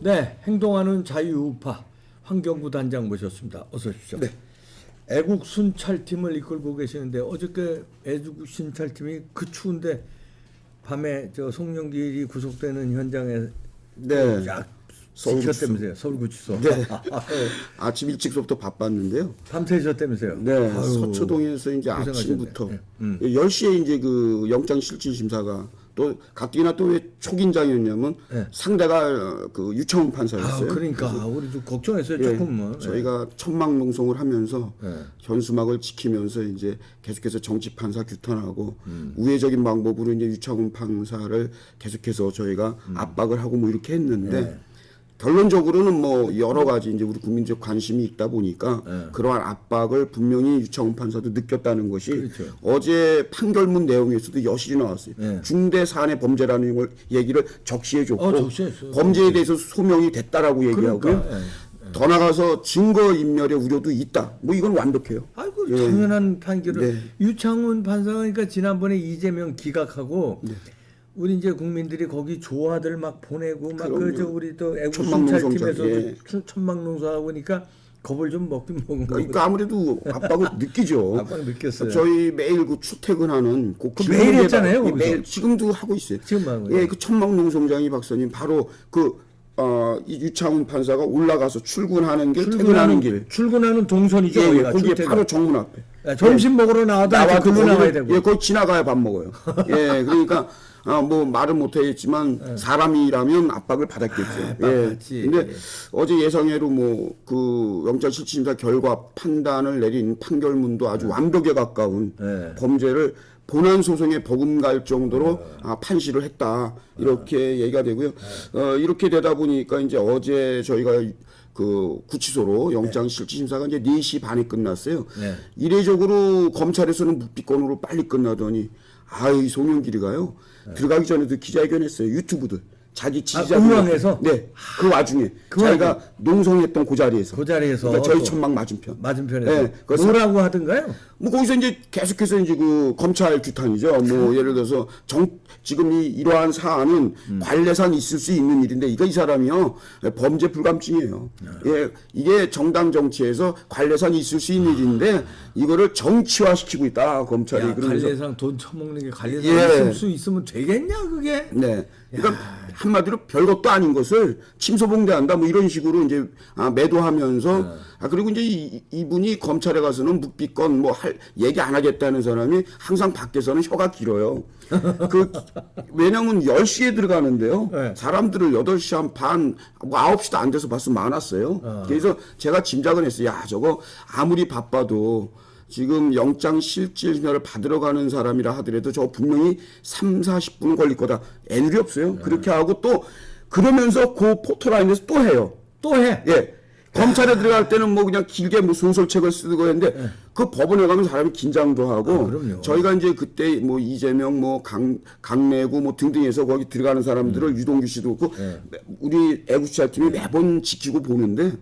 네, 행동하는 자유우파 환경부 단장 모셨습니다. 어서 오십시오. 네. 애국 순찰팀을 이끌고 계시는데 어저께 애국 순찰팀이 그 추운데 밤에 저 송영길이 구속되는 현장에 네. 쫙 서울구치소. 지켰다면서요. 서울구치소. 네. 아침 일찍부터 바빴는데요. 밤새셨다면서요. 네. 아유, 서초동에서 이제 고생하셨네. 아침부터 네. 10시에 이제 그 영장 실질 심사가 또 가뜩이나 또 왜 초긴장이었냐면 네. 상대가 그 유창훈 판사였어요. 그러니까 우리도 걱정했어요. 예, 조금은. 저희가 천막농성을 하면서 네. 현수막을 지키면서 이제 계속해서 정치 판사 규탄하고 우회적인 방법으로 이제 유창훈 판사를 계속해서 저희가 압박을 하고 뭐 이렇게 했는데 네. 결론적으로는 뭐 여러 가지 이제 우리 국민적 관심이 있다 보니까 그러한 압박을 분명히 유창훈 판사도 느꼈다는 것이 그렇죠. 어제 판결문 내용에서도 여실히 나왔어요. 네. 중대 사안의 범죄라는 걸 얘기를 적시해줬고 적시했어요. 범죄에 대해서 소명이 됐다라고 얘기하고요. 그러니까, 더 나가서 증거 인멸의 우려도 있다. 뭐 이건 완벽해요. 아이고 예. 당연한 판결을 네. 유창훈 판사가 그러니까 지난번에 이재명 기각하고 네. 우리 이제 국민들이 거기 조화들 막 보내고 막 그럼요. 그저 우리 또 애국 천막농성장, 순찰팀에서도 예. 천막농사하고 보니까 겁을 좀 먹긴 먹은 거고 그러니까 아무래도 압박을 느끼죠. 압박 느꼈어요. 저희 매일 그 출퇴근하는 그 그 매일 했잖아요, 거기서. 매일 지금도 하고 있어요. 지금 하고 있어요. 예, 그 천막농성장이 박사님 바로 이 유창훈 판사가 올라가서 출근하는 길, 퇴근하는 길. 출근하는 동선이죠. 예, 거기가, 거기에 출퇴근. 바로 정문 앞에. 야, 점심 먹으러 나와도 아직 글로 나와야 되고. 예, 거기 지나가야 밥 먹어요. 예, 그러니까 뭐 말은 못하겠지만 사람이라면 압박을 받았겠죠. 받았지. 근데 예. 어제 예상외로 뭐 그 영장실질심사 결과 판단을 내린 판결문도 아주 완벽에 가까운 예. 범죄를 본안 소송에 버금갈 정도로 판시를 했다 이렇게 얘기가 되고요. 이렇게 되다 보니까 이제 어제 저희가 그 구치소로 영장 실질심사가 이제 4시 반에 끝났어요. 네. 이례적으로 검찰에서는 묵비권으로 빨리 끝나더니 이 송영길이가요. 들어가기 전에도 기자회견했어요. 유튜브들. 자기 지지자들. 의왕에서? 네. 그 와중에 자기가 농성했던 그 자리에서. 그 자리에서 그러니까 저희 또 천막 맞은편. 맞은편에서 네, 그래서 뭐라고 하던가요? 뭐 거기서 이제 계속해서 이제 그 검찰 규탄이죠. 뭐 예를 들어서 지금 이러한 사안은 관례상 있을 수 있는 일인데 이 사람이요 범죄 불감증이에요. 예, 이게 정당 정치에서 관례상 있을 수 있는 일인데 이거를 정치화시키고 있다 검찰이. 야, 그러면서 관례상 돈 처먹는 게 관례상 예. 있을 수 있으면 되겠냐 그게? 네. 그러니까 한마디로 별것도 아닌 것을 침소봉대한다 뭐 이런 식으로 이제 매도하면서 그리고 이제 이분이 검찰에 가서는 묵비권 뭐 얘기 안 하겠다는 사람이 항상 밖에서는 혀가 길어요. 왜냐면 10시에 들어가는데요. 네. 사람들을 8시 한 반, 뭐 9시도 안 돼서 봤으면 많았어요. 그래서 제가 짐작을 했어요. 야, 저거 아무리 바빠도 지금 영장 실질심사를 받으러 가는 사람이라 하더라도 저 분명히 3, 40분은 걸릴 거다. 애누리 없어요. 그렇게 하고 또 그러면서 그 포토라인에서 또 해요. 또 해. 예. 검찰에 들어갈 때는 뭐 그냥 길게 뭐 소설책을 쓰고 했는데 그 법원에 가면 사람이 긴장도 하고 그럼요. 저희가 이제 그때 뭐 이재명 뭐 강내구 뭐 등등해서 거기 들어가는 사람들을 유동규 씨도 그렇고 우리 애국수사팀이 매번 지키고 보는데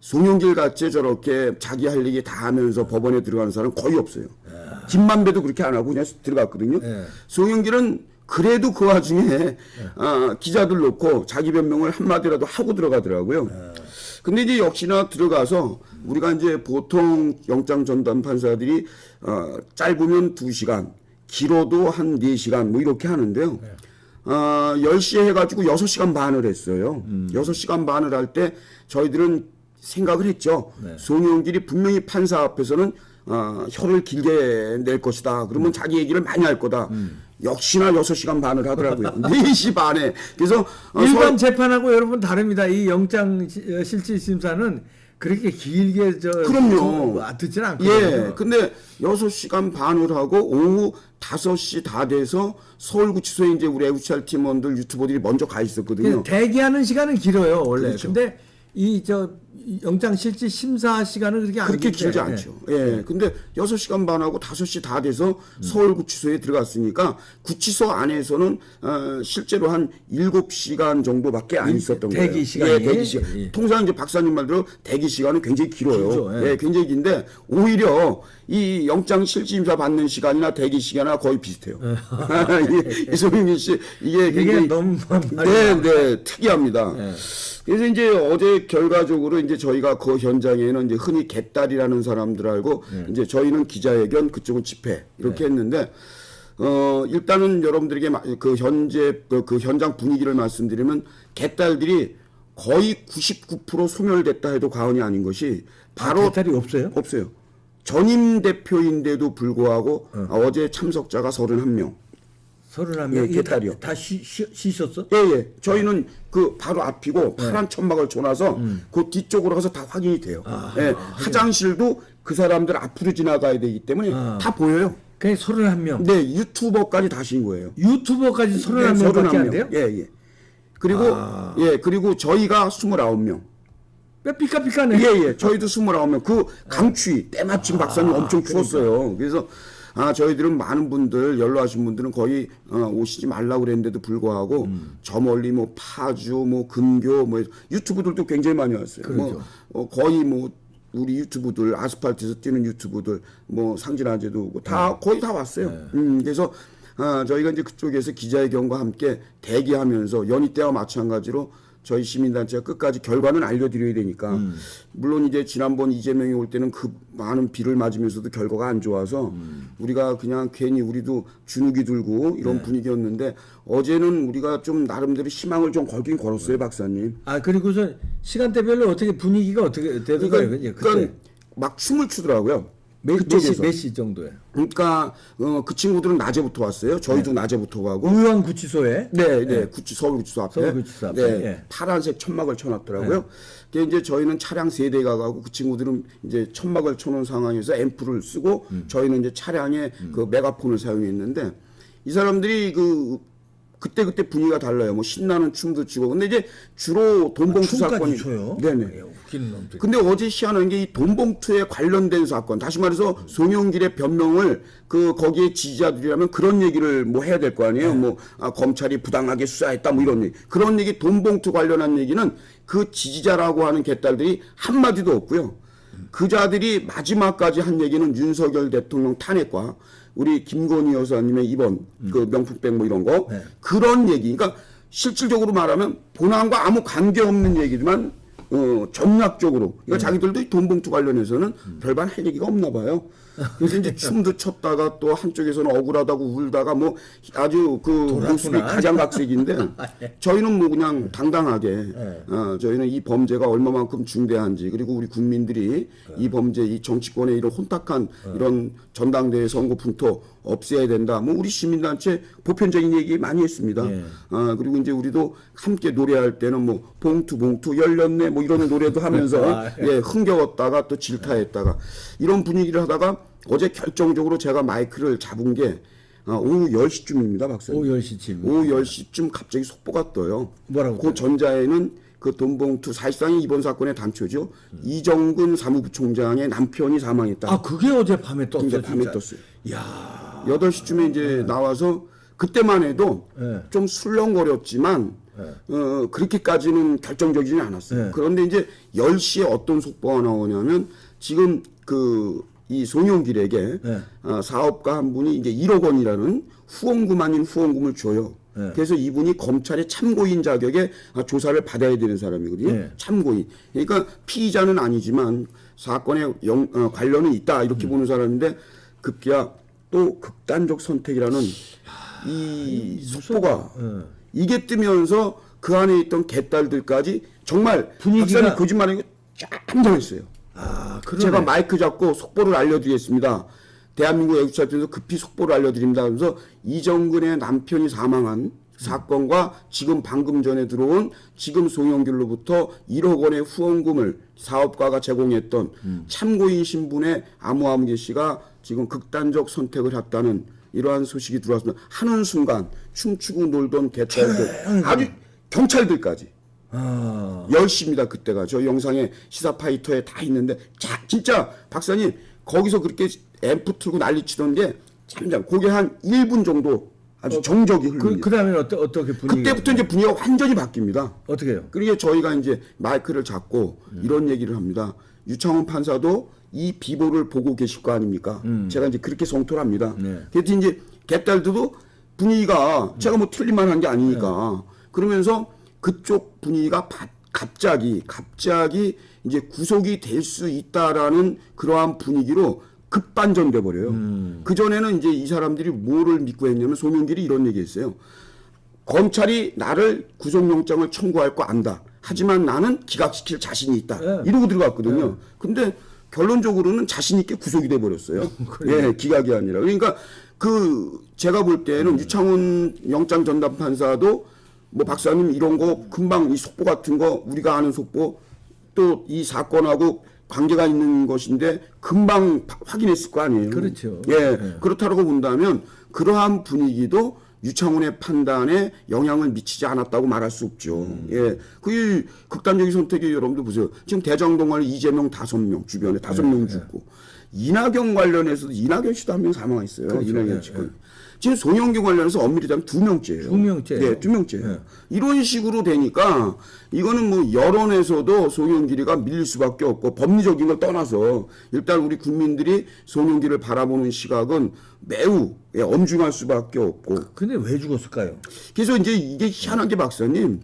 송영길 같이 저렇게 자기 할 얘기 다 하면서 법원에 들어가는 사람 거의 없어요. 김만배도 그렇게 안 하고 그냥 들어갔거든요. 송영길은 그래도 그 와중에 기자들 놓고 자기 변명을 한마디라도 하고 들어가더라고요. 근데 이제 역시나 들어가서 우리가 이제 보통 영장 전담 판사들이 짧으면 2시간, 길어도 한 4시간 뭐 이렇게 하는데요. 10시에 해가지고 6시간 반을 했어요. 6시간 반을 할 때 저희들은 생각을 했죠. 송영길이 분명히 판사 앞에서는 혀를 길게 낼 것이다. 그러면 자기 얘기를 많이 할 거다. 역시나 6시간 반을 하더라고요. 4시 반에. 그래서 일반 재판하고 여러분 다릅니다. 이 영장 실질심사는 그렇게 길게 그럼요. 듣지는 않거든요. 예. 근데 6시간 반을 하고 오후 5시 다 돼서 서울구치소에 이제 우리 애국찰 팀원들 유튜버들이 먼저 가 있었거든요. 대기하는 시간은 길어요 원래. 그렇죠. 근데 이 영장실질 심사 시간은 그렇게 안 그렇게 긴데. 길지 않죠. 예. 근데 6시간 반하고 5시 다 돼서 서울구치소에 들어갔으니까 구치소 안에서는 실제로 한 7시간 정도밖에 안 있었던 거예요. 대기 시간이. 예, 대기 시간. 예. 통상 이제 박사님 말대로 대기 시간은 굉장히 길어요. 길죠. 예. 예, 굉장히 긴데 오히려 이 영장 실질심사 받는 시간이나 대기 시간이나 거의 비슷해요. 이소민 씨 이게 굉장히 너무 네, 특이합니다. 그래서 이제 어제 결과적으로 이제 저희가 그 현장에는 이제 흔히 개딸이라는 사람들하고 이제 저희는 기자회견, 그쪽은 집회 이렇게 했는데 일단은 여러분들에게 그 현재 그 현장 분위기를 말씀드리면 개딸들이 거의 99% 소멸됐다 해도 과언이 아닌 것이 바로 개딸이 없어요? 없어요. 전임 대표인데도 불구하고 어제 참석자가 31명. 31명. 예, 이게 개딸이요. 다 쉬셨어? 예. 저희는 그 바로 앞이고 파란 천막을 쳐놔서 그 뒤쪽으로 가서 다 확인이 돼요. 예, 화장실도 그 사람들 앞으로 지나가야 되기 때문에 다 보여요. 그게 31명. 네, 유튜버까지 다 신 거예요. 유튜버까지 31명밖에 안 돼요? 예. 그리고 저희가 29명. 왜 삐까삐까네. 예. 저희도 29명. 그 강추위 때마침 박사님 엄청 추웠어요. 그래서 저희들은 많은 분들 연로하신 분들은 거의 오시지 말라고 그랬는데도 불구하고 저 멀리 뭐 파주 뭐 근교 뭐 유튜브들도 굉장히 많이 왔어요. 그렇죠. 거의 뭐 우리 유튜브들 아스팔트에서 뛰는 유튜브들 뭐 상진아재도 오고 다 거의 다 왔어요. 그래서 저희가 이제 그쪽에서 기자회견과 함께 대기하면서 연희 때와 마찬가지로 저희 시민단체가 끝까지 결과는 알려드려야 되니까 물론 이제 지난번 이재명이 올 때는 그 많은 비를 맞으면서도 결과가 안 좋아서 우리가 그냥 괜히 우리도 주눅이 들고 이런 분위기였는데 어제는 우리가 좀 나름대로 희망을 좀 걸긴 걸었어요, 박사님. 그리고서 시간대별로 어떻게 분위기가 어떻게 되던가요? 그러니까 막 춤을 추더라고요. 몇 시 정도에? 그러니까 그 친구들은 낮에부터 왔어요. 저희도 낮에부터 가고. 의왕구치소에? 네. 서울구치소 앞에. 서울구치소 앞에. 네. 예. 파란색 천막을 쳐놨더라고요. 그게 이제 저희는 차량 3대가 가고 그 친구들은 이제 천막을 쳐놓은 상황에서 앰프를 쓰고 저희는 이제 차량에 그 메가폰을 사용했는데 이 사람들이 그때 분위기가 달라요. 뭐 신나는 춤도 추고. 근데 이제 주로 돈봉투 사건이. 쳐요? 네네. 웃기는 놈들. 근데 어제 희한한 게 이 돈봉투에 관련된 사건. 다시 말해서 송영길의 변명을 거기에 지지자들이라면 그런 얘기를 뭐 해야 될 거 아니에요. 검찰이 부당하게 수사했다 뭐 이런 얘기. 그런 얘기 돈봉투 관련한 얘기는 그 지지자라고 하는 개딸들이 한마디도 없고요. 그자들이 마지막까지 한 얘기는 윤석열 대통령 탄핵과 우리 김건희 여사님의 입원 그 명품백 뭐 이런 거 그런 얘기. 그러니까 실질적으로 말하면 본안과 아무 관계 없는 얘기지만 전략적으로 그러니까 자기들도 이 돈봉투 관련해서는 별반 할 얘기가 없나 봐요. 그래서 이제 춤도 췄다가 또 한쪽에서는 억울하다고 울다가 뭐 아주 그 모습이 가장각색인데 저희는 뭐 그냥 당당하게 저희는 이 범죄가 얼마만큼 중대한지 그리고 우리 국민들이 이 범죄 이 정치권의 이런 혼탁한 이런 전당대회 선거 풍토 없애야 된다. 뭐 우리 시민단체 보편적인 얘기 많이 했습니다. 그리고 이제 우리도 함께 노래할 때는 뭐 봉투 열렸네 뭐 이런 노래도 하면서 흥겨웠다가 또 질타했다가 이런 분위기를 하다가 어제 결정적으로 제가 마이크를 잡은 게 오후 10시쯤입니다, 박사님. 오후 10시쯤. 오후 10시쯤 갑자기 속보가 떠요. 뭐라고? 그 전자에는 그 돈봉투 사실상 이번 사건의 단초죠. 이정근 사무부총장의 남편이 사망했다. 그게 어젯밤에 떴어요. 근데 밤에 떴어요. 야. 8시쯤에 이제 나와서 그때만 해도 좀 술렁거렸지만 그렇게까지는 결정적이지 않았어요. 그런데 이제 10시에 어떤 속보가 나오냐면 지금 이 송영길에게 사업가 한 분이 이제 1억 원이라는 후원금 아닌 후원금을 줘요. 그래서 이분이 검찰의 참고인 자격에 조사를 받아야 되는 사람이거든요. 참고인. 그러니까 피의자는 아니지만 사건에 관련은 있다 이렇게 보는 사람인데 급기야 또 극단적 선택이라는 이 속보가 이게 뜨면서 그 안에 있던 개딸들까지 정말 분위기가 거짓말 아니고 깜짝했어요. 제가 마이크 잡고 속보를 알려드리겠습니다. 대한민국 애국자들에서 급히 속보를 알려드립니다. 하면서 이정근의 남편이 사망한 사건과 지금 방금 전에 들어온 지금 송영길로부터 1억 원의 후원금을 사업가가 제공했던 참고인 신분의 아무개 씨가 지금 극단적 선택을 했다는 이러한 소식이 들어왔습니다. 하는 순간 춤추고 놀던 개딸들 아주 경찰들까지 아. 10시입니다. 그때가. 저 영상에 시사파이터에 다 있는데 진짜 박사님 거기서 그렇게 앰프 틀고 난리치던 게 잠잠 그게 한 1분 정도 아주 정적이 흐릅니다. 그다음에 어떻게 분위기가? 그때부터 이제 분위기가 완전히 바뀝니다. 어떻게 해요? 그러니까 저희가 이제 마이크를 잡고 이런 얘기를 합니다. 유창훈 판사도 이 비보를 보고 계실 거 아닙니까? 제가 이제 그렇게 성토를 합니다. 네. 그래서 이제 개딸들도 분위기가 제가 뭐 틀린만 한 게 아니니까 그러면서 그쪽 분위기가 갑자기 이제 구속이 될 수 있다라는 그러한 분위기로 급반전돼 버려요. 그 전에는 이제 이 사람들이 뭐를 믿고 했냐면 소명길이 이런 얘기했어요. 검찰이 나를 구속영장을 청구할 거 안다. 하지만 나는 기각시킬 자신이 있다. 네. 이러고 들어갔거든요. 근데 결론적으로는 자신 있게 구속이 돼 버렸어요. 예, 기각이 아니라. 그러니까 제가 볼 때는 유창훈 영장 전담 판사도 뭐 박사님 이런 거 금방 이 속보 같은 거 우리가 아는 속보 또 이 사건하고 관계가 있는 것인데 금방 확인했을 거 아니에요. 그렇죠. 예, 그렇다고 본다면 그러한 분위기도 유창훈의 판단에 영향을 미치지 않았다고 말할 수 없죠. 예, 그 극단적인 선택이 여러분들 보세요. 지금 대장동을 이재명 5명 주변에 5명 죽고 이낙연 관련해서도 이낙연 씨도 한 명 사망했어요. 그렇죠. 이낙연 씨. 지금 송영길 관련해서 엄밀히 따면 2명째예요. 2명째예요. 네, 2명째예요. 이런 식으로 되니까 이거는 뭐 여론에서도 송영길이가 밀릴 수밖에 없고 법리적인 걸 떠나서 일단 우리 국민들이 송영길을 바라보는 시각은 매우 엄중할 수밖에 없고. 근데 왜 죽었을까요? 그래서 이제 이게 희한한 게 박사님,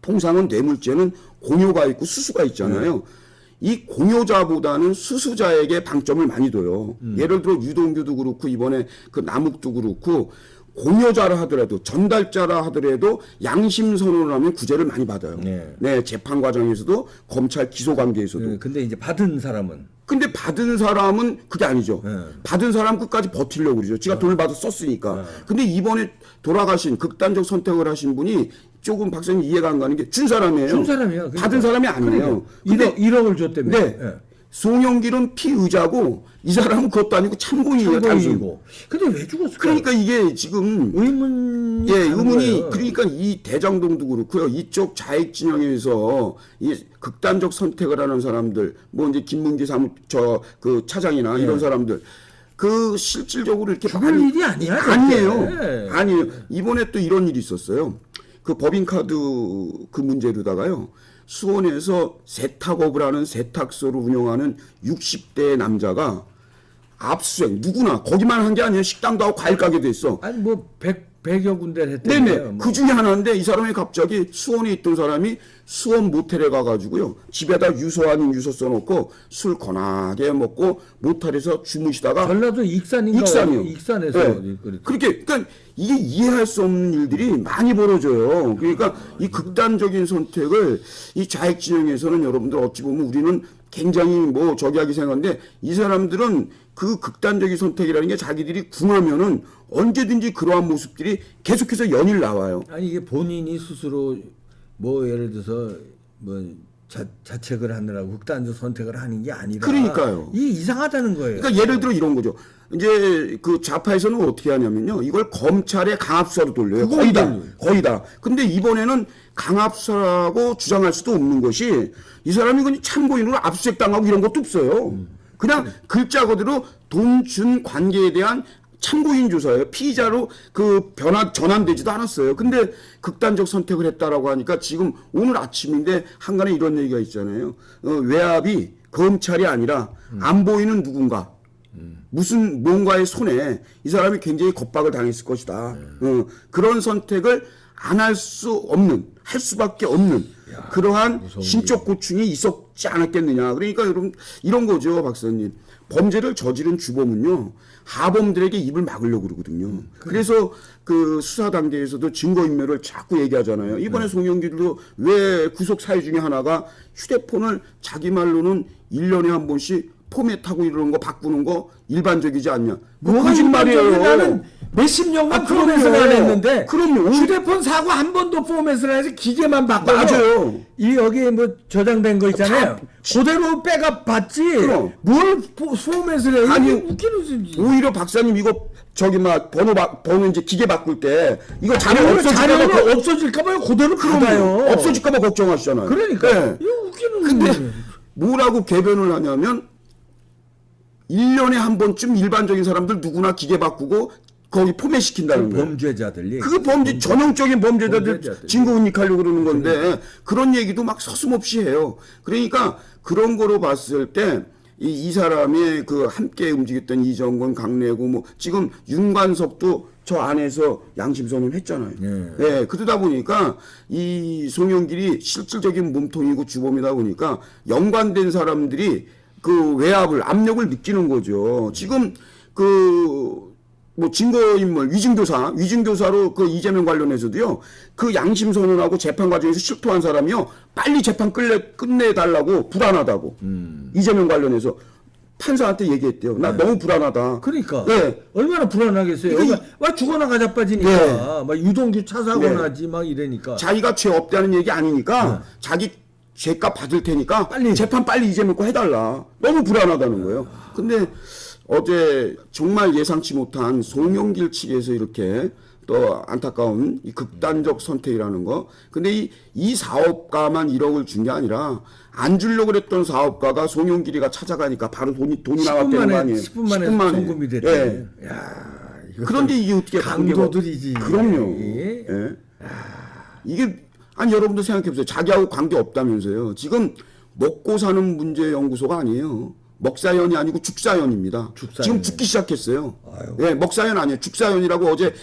통상은 뇌물죄는 공효가 있고 수수가 있잖아요. 이 공효자보다는 수수자에게 방점을 많이 둬요. 예를 들어 유동규도 그렇고 이번에 그 남욱도 그렇고 공효자라 하더라도 전달자라 하더라도 양심 선언을 하면 구제를 많이 받아요. 네, 재판 과정에서도 검찰 기소 관계에서도. 근데 이제 받은 사람은 근데 받은 사람은 그게 아니죠. 받은 사람 끝까지 버티려고 그러죠. 지가 돈을 받아 썼으니까. 근데 이번에 돌아가신 극단적 선택을 하신 분이 조금 박사님 이해가 안 가는 게 준 사람이에요. 준 사람이야. 그러니까. 받은 사람이 아니에요. 근데 1억을 줬다며. 네. 송영길은 피의자고 이 사람은 그것도 아니고 참고인이에요. 참고인이고. 근데 왜 죽었을까요? 그러니까 이게 지금 의문이 의문이 그러니까 이 대장동도 그렇고요. 이쪽 좌익 진영에서 이 극단적 선택을 하는 사람들, 뭐 이제 김문기 그 차장이나 이런 사람들. 그 실질적으로 이렇게 죽을 일이 아니야. 아니에요. 아니에요. 이번에 또 이런 일이 있었어요. 그 법인카드 그 문제로다가요. 수원에서 세탁업을 하는 세탁소를 운영하는 60대 남자가 압수수색 누구나 거기만 한 게 아니에요. 식당도 하고 과일 가게도 있어. 아니 뭐 100여 군데를 했대요. 네네. 뭐. 그 중에 하나인데 이 사람이 갑자기 수원에 있던 사람이 수원 모텔에 가가지고요. 집에다 유서 아닌 유서 써놓고 술 거나게 먹고 모텔에서 주무시다가 전라도 익산인가? 익산이요. 익산에서 네. 그렇게 그러니까 이게 이해할 수 없는 일들이 많이 벌어져요. 그러니까 이 극단적인 선택을 이 좌익 진영에서는 여러분들 어찌 보면 우리는 굉장히 뭐 저기하게 생각하는데 이 사람들은 그 극단적인 선택이라는 게 자기들이 궁하면은 언제든지 그러한 모습들이 계속해서 연일 나와요. 아니 이게 본인이 스스로 뭐 예를 들어서 뭐 자책을 하느라고 극단적 선택을 하는 게 아니라 그러니까요. 이게 이상하다는 거예요. 그러니까 예를 들어 이런 거죠. 이제 그 좌파에서는 어떻게 하냐면요. 이걸 검찰의 강압수사로 돌려요. 거의 다. 근데 이번에는 강압수사라고 주장할 수도 없는 것이 이 사람이 그냥 참고인으로 압수수색 당하고 이런 것도 없어요. 그냥 글자 그대로 돈 준 관계에 대한 참고인 조사예요. 피의자로 전환되지도 않았어요. 근데 극단적 선택을 했다라고 하니까 지금 오늘 아침인데 한간에 이런 얘기가 있잖아요. 외압이 검찰이 아니라 안 보이는 누군가. 무슨 뭔가의 손에 이 사람이 굉장히 겁박을 당했을 것이다. 그런 선택을 안 할 수 없는, 할 수밖에 없는 그러한 신적 고충이 있었지 않았겠느냐. 그러니까 여러분 이런 거죠, 박사님. 범죄를 저지른 주범은요 하범들에게 입을 막으려고 그러거든요. 그래서 그 수사 단계에서도 증거인멸을 자꾸 얘기하잖아요. 이번에 송영길도 왜 구속 사유 중에 하나가 휴대폰을 자기 말로는 1년에 한 번씩 포맷하고 이러는 거 바꾸는 거 일반적이지 않냐. 뭐가 거짓말이에요. 나는 몇십 년간 그럼요. 포맷을 안 했는데 그럼요. 휴대폰 사고 한 번도 포맷을 안 해서 기계만 바꿔요. 맞아요. 이 여기에 뭐 저장된 거 있잖아요. 다- 그대로 빼가 봤지. 그럼. 뭘 포맷을 해? 아니, 이게 웃기는 소리지. 오히려 박사님 이거 저기 막 번호 이제 기계 바꿀 때 이거 자료 자료가 없어질까봐 없어질까봐 그대로 받아요. 없어질까봐 걱정하시잖아요. 그러니까 네. 이거 웃기는 근데 소리지. 뭐라고 개변을 하냐면 1년에 한 번쯤 일반적인 사람들 누구나 기계 바꾸고 거기 포맷 시킨다는 거예요. 범죄자들 그게 범죄 전형적인 범죄자들 범죄자들. 증거 은닉하려고 그러는 건데 그런 얘기도 막 서슴없이 해요. 그러니까 그런 거로 봤을 때 이 사람의 그 함께 움직였던 이정권, 강래구 뭐 지금 윤관석도 저 안에서 양심선언 했잖아요. 예, 그러다 보니까 이 송영길이 실질적인 몸통이고 주범이다 보니까 연관된 사람들이 그 외압을 압력을 느끼는 거죠. 지금 그 뭐 증거인물 위증교사로 그 이재명 관련해서도요 그 양심 선언하고 재판 과정에서 실토한 사람이요 빨리 재판 끝내달라고 불안하다고 이재명 관련해서 판사한테 얘기했대요. 나 너무 불안하다. 그러니까 네. 얼마나 불안하겠어요. 이게- 막 죽어나 가자 빠지니까 네. 막 유동규 차 사고 네. 나지 막 이러니까 자기가 죄 없다는 얘기 아니니까 자기 죄값 받을 테니까 빨리. 재판 빨리 이재명 거 해달라. 너무 불안하다는 거예요. 근데 어제 정말 예상치 못한 송영길 측에서 이렇게 또 안타까운 이 극단적 선택이라는 거. 근데 이 사업가만 1억을 준 게 아니라 안 주려고 그랬던 사업가가 송영길이가 찾아가니까 바로 돈이 10분 나왔다는 거 만에 아니에요. 10분 만에 송금이 됐대. 예. 야, 이거 그런데 이게 어떻게 강도들이지. 그럼요. 예. 예. 이게 아니 여러분도 생각해 보세요. 자기하고 관계 없다면서요. 지금 먹고 사는 문제 연구소가 아니에요. 먹사연이 아니고 죽사연입니다. 죽사연. 지금 죽기 시작했어요. 아유. 예, 먹사연 아니에요. 죽사연이라고 어제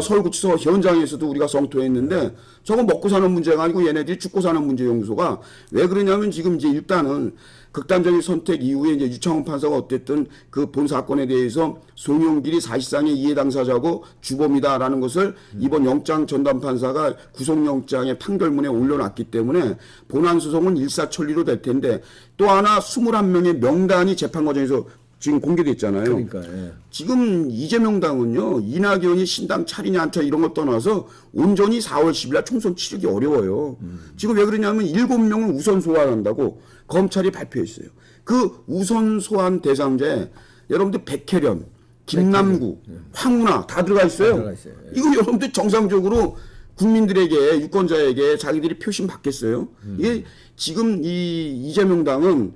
서울구치소 현장에서도 우리가 성토했는데 저건 먹고 사는 문제가 아니고 얘네들이 죽고 사는 문제 연구소가 왜 그러냐면 지금 이제 일단은 극단적인 선택 이후에 이제 유창훈 판사가 어쨌든 그 본 사건에 대해서 송영길이 사실상의 이해 당사자고 주범이다라는 것을 이번 영장 전담 판사가 구속영장의 판결문에 올려놨기 때문에 본안 소송은 일사천리로 될 텐데 또 하나 21명의 명단이 재판 과정에서 지금 공개됐잖아요. 그러니까 예. 지금 이재명 당은요 이낙연이 신당 차리냐 안 차리냐 이런 걸 떠나서 온전히 4월 10일 날 총선 치르기 어려워요. 지금 왜 그러냐면 7명을 우선 소환한다고 검찰이 발표했어요. 그 우선 소환 대상자에 여러분들 백혜련, 김남구, 황운하 다 들어가 있어요. 들어가 있어요. 이거 여러분들 정상적으로 국민들에게 유권자에게 자기들이 표심 받겠어요. 이게 지금 이 이재명 당은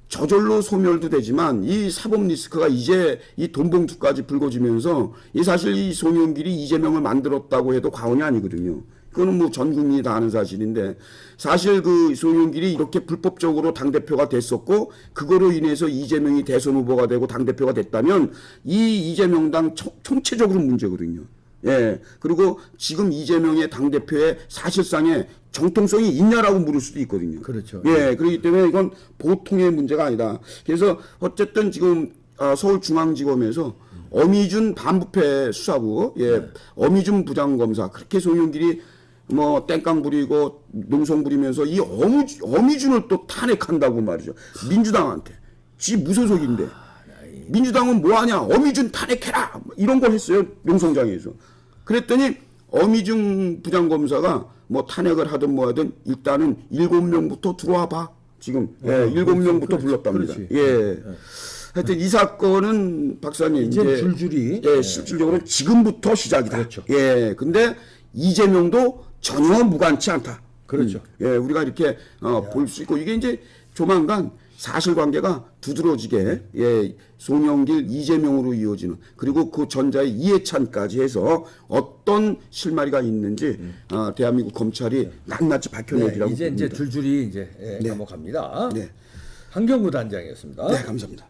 저절로 소멸도 되지만 이 사법 리스크가 이제 이 돈봉투까지 불거지면서 이 사실 이 송영길이 이재명을 만들었다고 해도 과언이 아니거든요. 그거는 뭐 전 국민이 다 아는 사실인데 사실 그 송영길이 이렇게 불법적으로 당대표가 됐었고 그거로 인해서 이재명이 대선 후보가 되고 당대표가 됐다면 이 이재명 당 총체적으로 문제거든요. 예. 그리고 지금 이재명의 당대표의 사실상의 정통성이 있냐라고 물을 수도 있거든요. 그렇죠. 예. 그렇기 때문에 이건 보통의 문제가 아니다. 그래서 어쨌든 지금 서울중앙지검에서 어미준 반부패 수사부, 예. 어미준 부장검사, 그렇게 송영길이 뭐 땡깡 부리고 농성 부리면서 이 어미준을 또 탄핵한다고 말이죠. 민주당한테. 지 무소속인데. 민주당은 뭐하냐 어미준 탄핵해라 이런 걸 했어요 농성장에서. 그랬더니 어미준 부장검사가 뭐 탄핵을 하든 뭐 하든 일단은 7명부터 들어와 봐 지금. 예, 7명부터 불렀답니다. 그렇지. 예. 하여튼 이 사건은 박사님 이제 줄줄이 예, 실질적으로 지금부터 시작이다. 그렇죠. 예. 근데 이재명도 전혀 무관치 않다. 그렇죠. 예, 우리가 이렇게 볼 수 있고 이게 이제 조만간 사실관계가 두드러지게 예, 송영길, 이재명으로 이어지는 그리고 그 전자의 이해찬까지 해서 어떤 실마리가 있는지 대한민국 검찰이 낱낱이 밝혀내리라고 이제 봅니다. 줄줄이 이제 넘어갑니다. 네. 한경구 단장이었습니다. 네, 감사합니다.